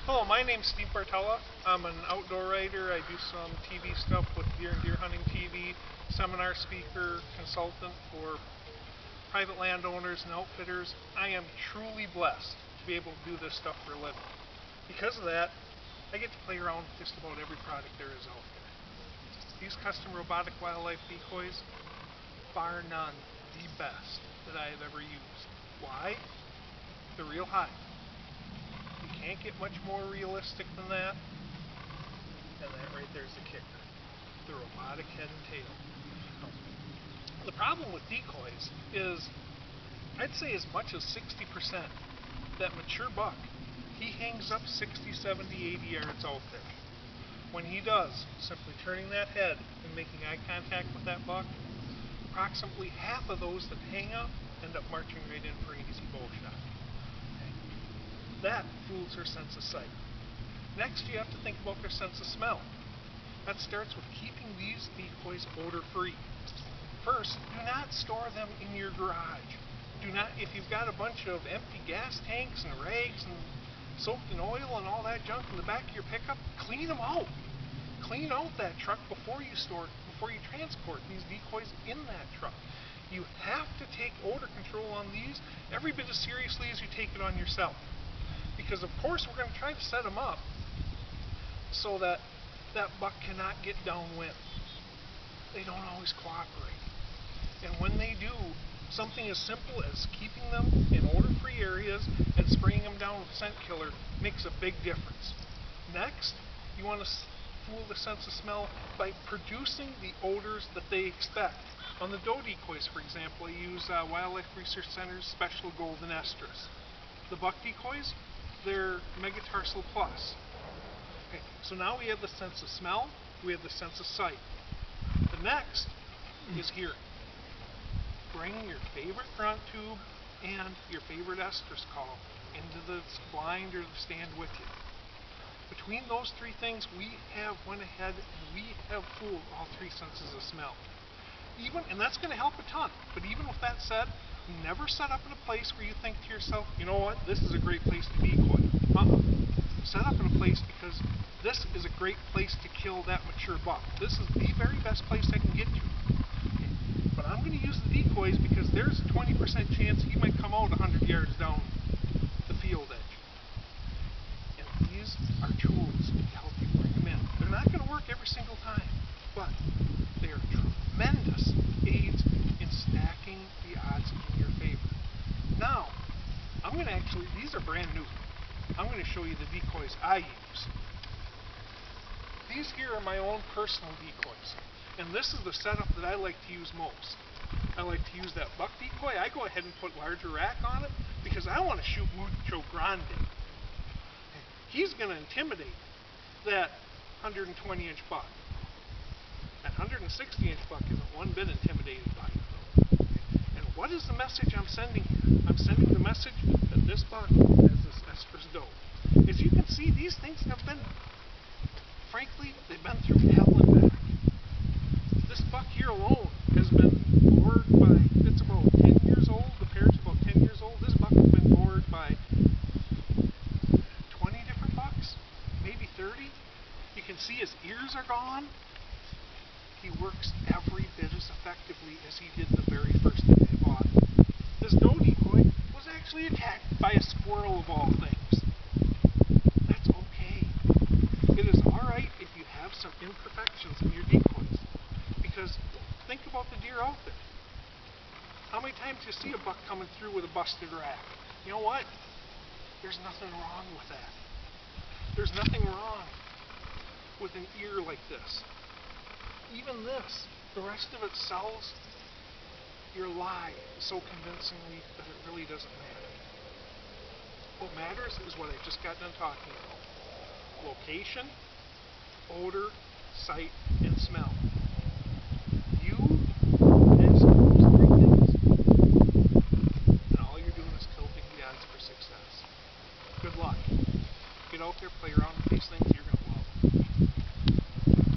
Hello, my name's Steve Bartella. I'm an outdoor writer. I do some TV stuff with Deer and Deer Hunting TV, seminar speaker, consultant for private landowners and outfitters. I am truly blessed to be able to do this stuff for a living. Because of that, I get to play around with just about every product there is out there. These custom robotic wildlife decoys, bar none, the best that I have ever used. Why? They're real high. You can't get much more realistic than that. And that right there's the kicker. The robotic head and tail. The problem with decoys is, I'd say as much as 60%, that mature buck, he hangs up 60, 70, 80 yards out there. When he does, simply turning that head and making eye contact with that buck, approximately half of those that hang up end up marching right in for an easy bow shot. That fools their sense of sight. Next, you have to think about their sense of smell. That starts with keeping these decoys odor-free. First, do not store them in your garage. Do not, if you've got a bunch of empty gas tanks and rags and soaked in oil and all that junk in the back of your pickup, clean them out. Clean out that truck before you transport these decoys in that truck. You have to take odor control on these every bit as seriously as you take it on yourself. Because of course we're going to try to set them up so that that buck cannot get downwind. They don't always cooperate. And when they do, something as simple as keeping them in odor-free areas and spraying them down with scent killer makes a big difference. Next, you want to fool the sense of smell by producing the odors that they expect. On the doe decoys, for example, I use Wildlife Research Center's Special Golden Estrus. The buck decoys, they're Megatarsal Plus. Okay, so now we have the sense of smell, we have the sense of sight. The next is hearing. Bring your favorite grunt tube and your favorite estrus call into the blind or the stand with you. Between those three things, we have went ahead and we have fooled all three senses of smell. And that's going to help a ton. But even with that said, never set up in a place where you think to yourself, you know what, this is a great place to decoy. Set up in a place because this is a great place to kill that mature buck. This is the very best place I can get to. Okay. But I'm going to use the decoys because there's a 20% chance he might come out 100 yards down the field edge. And these are tools to help you bring them in. They're not going to work every single time, but they are tremendous aids in stacking the odds in your favor. Now, I'm going to these are brand new. I'm going to show you the decoys I use. These here are my own personal decoys. And this is the setup that I like to use most. I like to use that buck decoy. I go ahead and put larger rack on it because I want to shoot Mucho Grande. He's going to intimidate that 120-inch buck. That 160-inch buck isn't one bit intimidated by it. And what is the message I'm sending here? I'm sending the message that this buck has this estrus doe. As you can see, these things have been, frankly, they've been through hell and back. This buck here alone has been bored by, it's about 10 years old, the parent's about 10 years old. This buck has been bored by 20 different bucks, maybe 30. You can see his ears are gone. He works every bit as effectively as he did the very first day I bought him. This doe decoy was actually attacked by a squirrel of all things. That's okay. It is alright if you have some imperfections in your decoys. Because think about the deer out there. How many times do you see a buck coming through with a busted rack? You know what? There's nothing wrong with that. There's nothing wrong with an ear like this. Even this, the rest of it sells your lie so convincingly that it really doesn't matter. What matters is what I just got done talking about. Location, odor, sight, and smell.